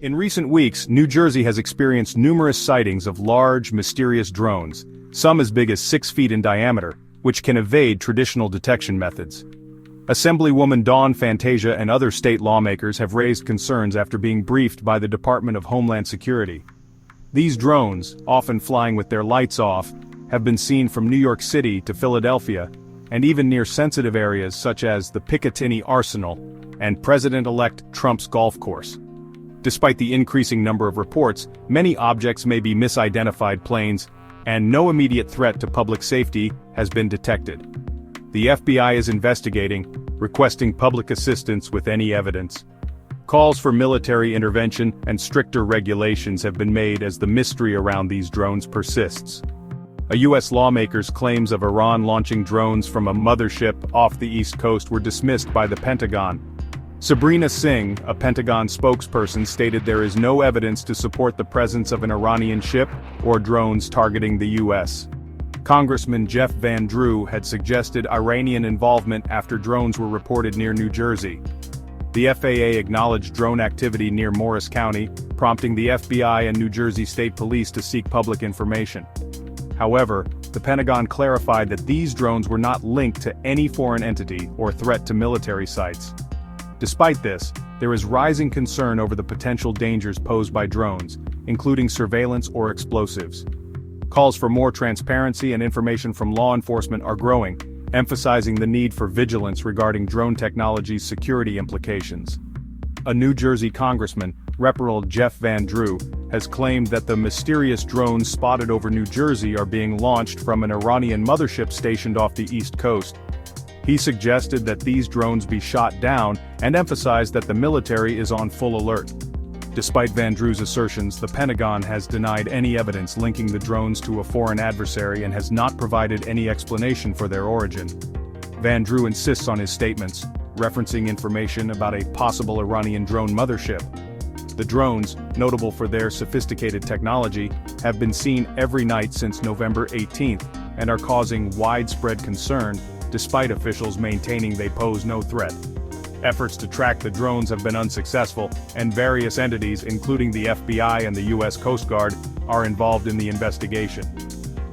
In recent weeks, New Jersey has experienced numerous sightings of large, mysterious drones, some as big as 6 feet in diameter, which can evade traditional detection methods. Assemblywoman Dawn Fantasia and other state lawmakers have raised concerns after being briefed by the Department of Homeland Security. These drones, often flying with their lights off, have been seen from New York City to Philadelphia, and even near sensitive areas such as the Picatinny Arsenal and President-elect Trump's golf course. Despite the increasing number of reports, many objects may be misidentified planes, and no immediate threat to public safety has been detected. The FBI is investigating, requesting public assistance with any evidence. Calls for military intervention and stricter regulations have been made as the mystery around these drones persists. A U.S. lawmaker's claims of Iran launching drones from a mothership off the East Coast were dismissed by the Pentagon. Sabrina Singh, a Pentagon spokesperson, stated there is no evidence to support the presence of an Iranian ship or drones targeting the U.S. Congressman Jeff Van Drew had suggested Iranian involvement after drones were reported near New Jersey. The FAA acknowledged drone activity near Morris County, prompting the FBI and New Jersey State Police to seek public information. However, the Pentagon clarified that these drones were not linked to any foreign entity or threat to military sites. Despite this, there is rising concern over the potential dangers posed by drones, including surveillance or explosives. Calls for more transparency and information from law enforcement are growing, emphasizing the need for vigilance regarding drone technology's security implications. A New Jersey congressman, Representative Jeff Van Drew, has claimed that the mysterious drones spotted over New Jersey are being launched from an Iranian mothership stationed off the East Coast. He suggested that these drones be shot down and emphasized that the military is on full alert. Despite Van Drew's assertions, the Pentagon has denied any evidence linking the drones to a foreign adversary and has not provided any explanation for their origin. Van Drew insists on his statements, referencing information about a possible Iranian drone mothership. The drones, notable for their sophisticated technology, have been seen every night since November 18th and are causing widespread concern, despite officials maintaining they pose no threat. Efforts to track the drones have been unsuccessful, and various entities, including the FBI and the U.S. Coast Guard, are involved in the investigation.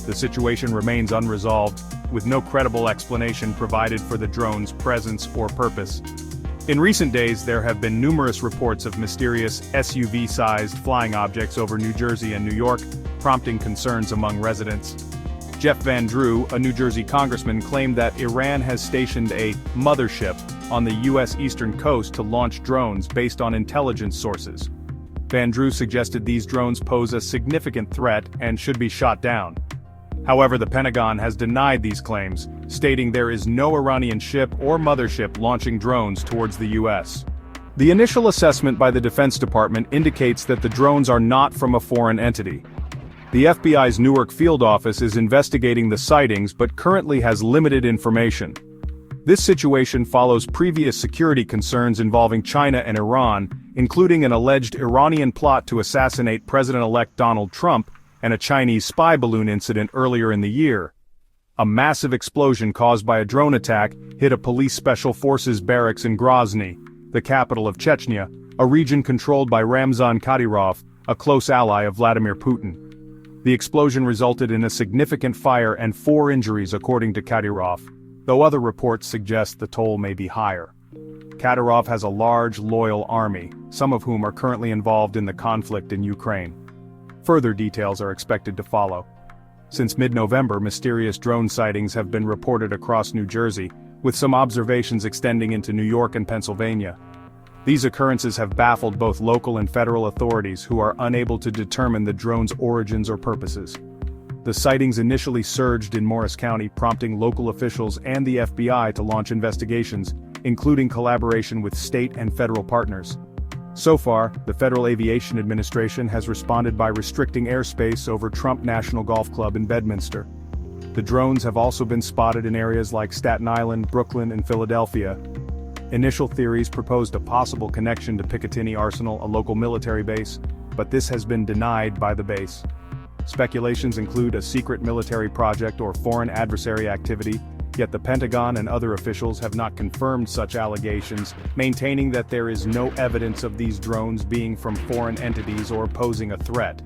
The situation remains unresolved, with no credible explanation provided for the drones' presence or purpose. In recent days, there have been numerous reports of mysterious SUV-sized flying objects over New Jersey and New York, prompting concerns among residents. Jeff Van Drew, a New Jersey congressman, claimed that Iran has stationed a mothership on the U.S. eastern coast to launch drones based on intelligence sources. Van Drew suggested these drones pose a significant threat and should be shot down. However, the Pentagon has denied these claims, stating there is no Iranian ship or mothership launching drones towards the U.S. The initial assessment by the Defense Department indicates that the drones are not from a foreign entity. The FBI's Newark field office is investigating the sightings but currently has limited information. This situation follows previous security concerns involving China and Iran, including an alleged Iranian plot to assassinate President-elect Donald Trump and a Chinese spy balloon incident earlier in the year. A massive explosion caused by a drone attack hit a police special forces barracks in Grozny, the capital of Chechnya, a region controlled by Ramzan Kadyrov, a close ally of Vladimir Putin. The explosion resulted in a significant fire and 4 injuries according to Kadyrov, though other reports suggest the toll may be higher. Kadyrov has a large, loyal army, some of whom are currently involved in the conflict in Ukraine. Further details are expected to follow. Since mid-November, mysterious drone sightings have been reported across New Jersey, with some observations extending into New York and Pennsylvania. These occurrences have baffled both local and federal authorities who are unable to determine the drone's origins or purposes. The sightings initially surged in Morris County, prompting local officials and the FBI to launch investigations, including collaboration with state and federal partners. So far, the Federal Aviation Administration has responded by restricting airspace over Trump National Golf Club in Bedminster. The drones have also been spotted in areas like Staten Island, Brooklyn, and Philadelphia. Initial theories proposed a possible connection to Picatinny Arsenal, a local military base, but this has been denied by the base. Speculations include a secret military project or foreign adversary activity, Yet the Pentagon and other officials have not confirmed such allegations, maintaining that there is no evidence of these drones being from foreign entities or posing a threat.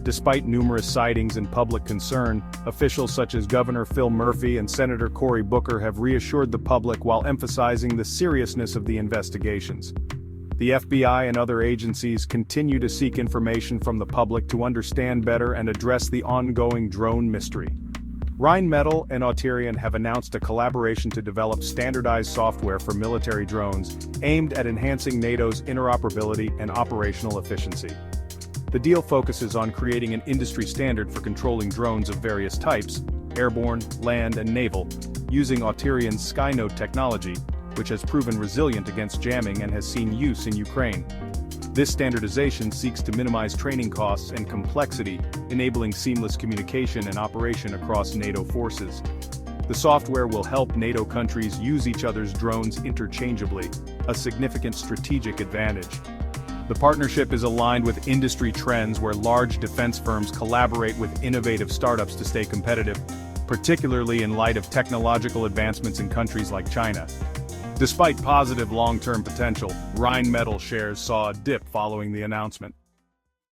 Despite numerous sightings and public concern, officials such as Governor Phil Murphy and Senator Cory Booker have reassured the public while emphasizing the seriousness of the investigations. The FBI and other agencies continue to seek information from the public to understand better and address the ongoing drone mystery. Rheinmetall and Auterion have announced a collaboration to develop standardized software for military drones, aimed at enhancing NATO's interoperability and operational efficiency. The deal focuses on creating an industry standard for controlling drones of various types, airborne, land and naval, using Auterion's Skynote technology, which has proven resilient against jamming and has seen use in Ukraine. This standardization seeks to minimize training costs and complexity, enabling seamless communication and operation across NATO forces. The software will help NATO countries use each other's drones interchangeably, a significant strategic advantage. The partnership is aligned with industry trends where large defense firms collaborate with innovative startups to stay competitive, particularly in light of technological advancements in countries like China. Despite positive long-term potential, Rheinmetall shares saw a dip following the announcement.